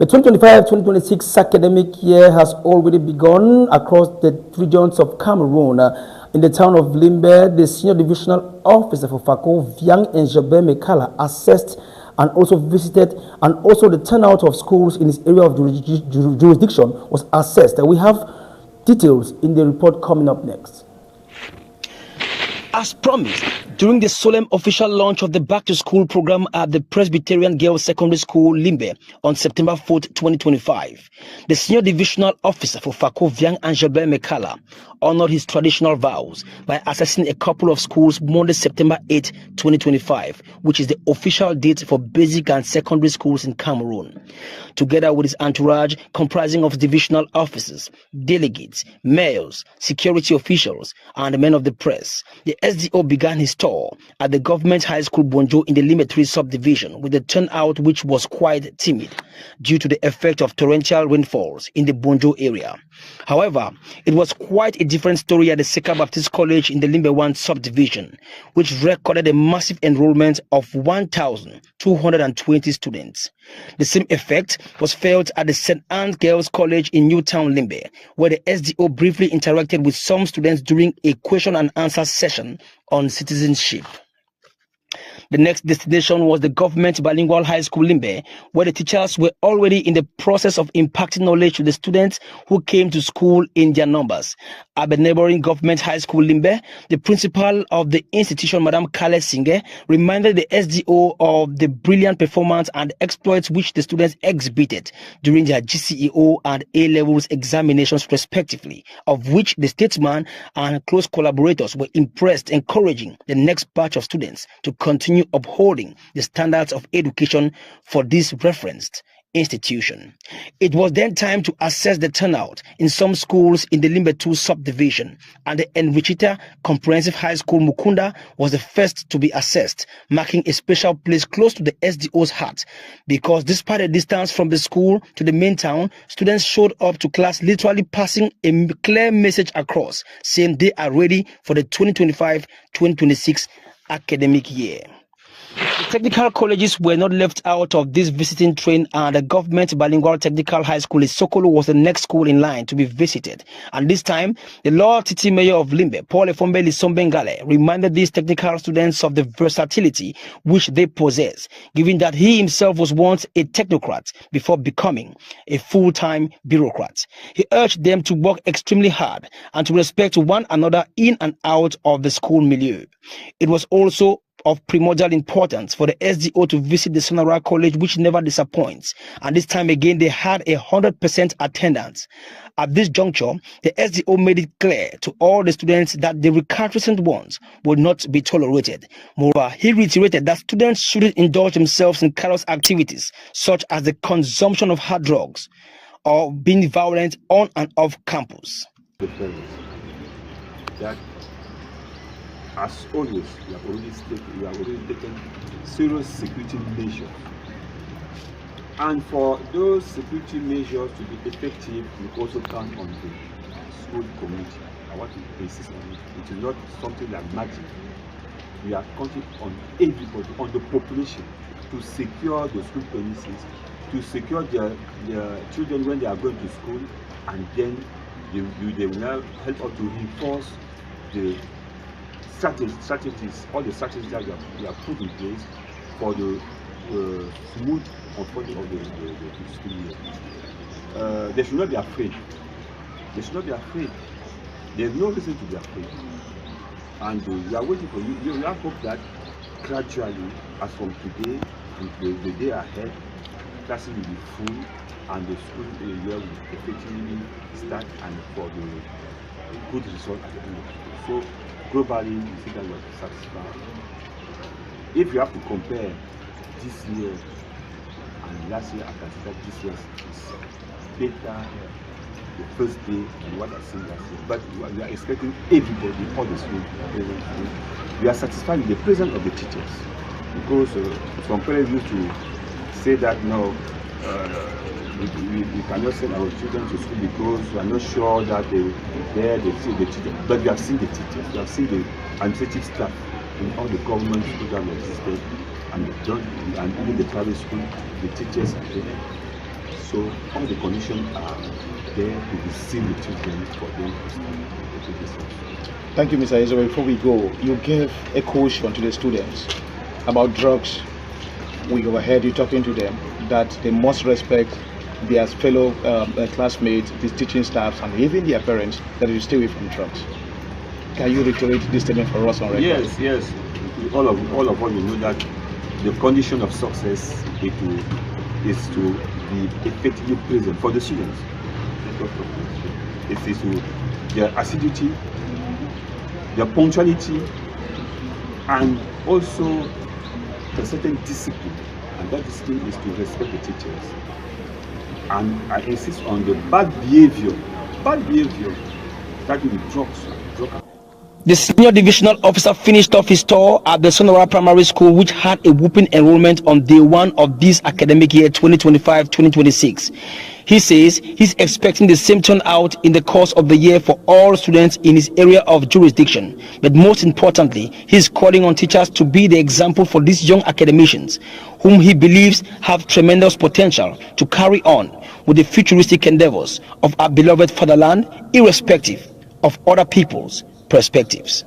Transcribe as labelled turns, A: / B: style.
A: The 2025-2026 academic year has already begun across the regions of Cameroon. In the town of Limbe, the senior divisional officer for Fako, Viang Enjabe Mekala, assessed and also visited, and also the turnout of schools in his area of jurisdiction was assessed. We have details in the report coming up next.
B: As promised, during the solemn official launch of the back-to-school program at the Presbyterian Girls Secondary School, Limbe, on September 4, 2025, the senior divisional officer for Fako, Viang Enjabe Mekala, honored his traditional vows by assessing a couple of schools Monday, September 8, 2025, which is the official date for basic and secondary schools in Cameroon. Together with his entourage, comprising of divisional officers, delegates, mayors, security officials, and men of the press, the SDO began his tour at the government high school Bonjo in the Limbe 3 subdivision with a turnout which was quite timid due to the effect of torrential rainfalls in the Bonjo area. However, it was quite a different story at the Seka Baptist College in the Limbe 1 subdivision, which recorded a massive enrollment of 1,220 students. The same effect was felt at the St. Anne's Girls College in Newtown, Limbe, where the SDO briefly interacted with some students during a question and answer session on citizenship. The next destination was the government bilingual high school Limbe, where the teachers were already in the process of imparting knowledge to the students who came to school in their numbers. At the neighboring government high school Limbe, the principal of the institution, Madame Kale Singe, reminded the SDO of the brilliant performance and exploits which the students exhibited during their GCEO and A-levels examinations respectively, of which the statesman and close collaborators were impressed, encouraging the next batch of students to continue upholding the standards of education for this referenced institution. It was then time to assess the turnout in some schools in the Limbe 2 subdivision, and the Enrichita Comprehensive High School Mukunda was the first to be assessed, marking a special place close to the SDO's heart, because despite the distance from the school to the main town, students showed up to class literally passing a clear message across, saying they are ready for the 2025-2026 academic year. The technical colleges were not left out of this visiting train, and the government bilingual technical high school in Sokolo was the next school in line to be visited. And this time, the Lord Titi Mayor of Limbe, Paul Efombe Lisombengale, reminded these technical students of the versatility which they possess, given that he himself was once a technocrat before becoming a full-time bureaucrat. He urged them to work extremely hard and to respect one another in and out of the school milieu. It was also of primordial importance for the SDO to visit the Sonora College, which never disappoints, and this time again they had 100% attendance. At this juncture, the SDO made it clear to all the students that the recalcitrant ones would not be tolerated. Moreover, he reiterated that students shouldn't indulge themselves in callous activities such as the consumption of hard drugs or being violent on and off campus.
C: As always, we have already taken serious security measures. And for those security measures to be effective, we also count on the school community. I want to insist on it. It is not something like magic. We are counting on everybody, on the population, to secure the school premises, to secure their children when they are going to school, and then they will now help us to reinforce the strategies, all the strategies that we have put in place for the smooth unfolding of the school year. They should not be afraid. They should not be afraid. There's no reason to be afraid. And we are waiting for you. We have hope that gradually, as from today and the day ahead, classes will be full and the school year will effectively start, and for the good result at the end of it. So globally, you see that we are satisfied. If you have to compare this year and last year, I can say that this year is better the first day than what I've seen last year. But we are expecting everybody, all the schools, we are satisfied with the presence of the teachers, because some parents used to say that no, we cannot send our children to school because we are not sure that they see the teachers. But we have seen the teachers, we have seen the administrative staff in all the government schools that existed, and even the private school, the teachers are there. So all the conditions are there to be seen with children for them to study this one.
D: Thank you, Mr. Israel. Before we go, you gave a caution to the students about drugs. We overheard you talking to them that they must respect their fellow classmates, the teaching staffs, and even their parents, that they stay away from drugs. Can you reiterate this statement for us on record?
C: Yes. All of us will know that the condition of success is to be effectively present for the students. It is to their assiduity, their punctuality, and also a certain discipline. And that discipline is to respect the teachers. And I insist on the bad behavior that will be drugs.
B: The senior divisional officer finished off his tour at the Sonora Primary School, which had a whooping enrollment on day one of this academic year 2025-2026. He says he's expecting the same turnout in the course of the year for all students in his area of jurisdiction. But most importantly, he's calling on teachers to be the example for these young academicians, whom he believes have tremendous potential to carry on with the futuristic endeavors of our beloved fatherland, irrespective of other people's perspectives.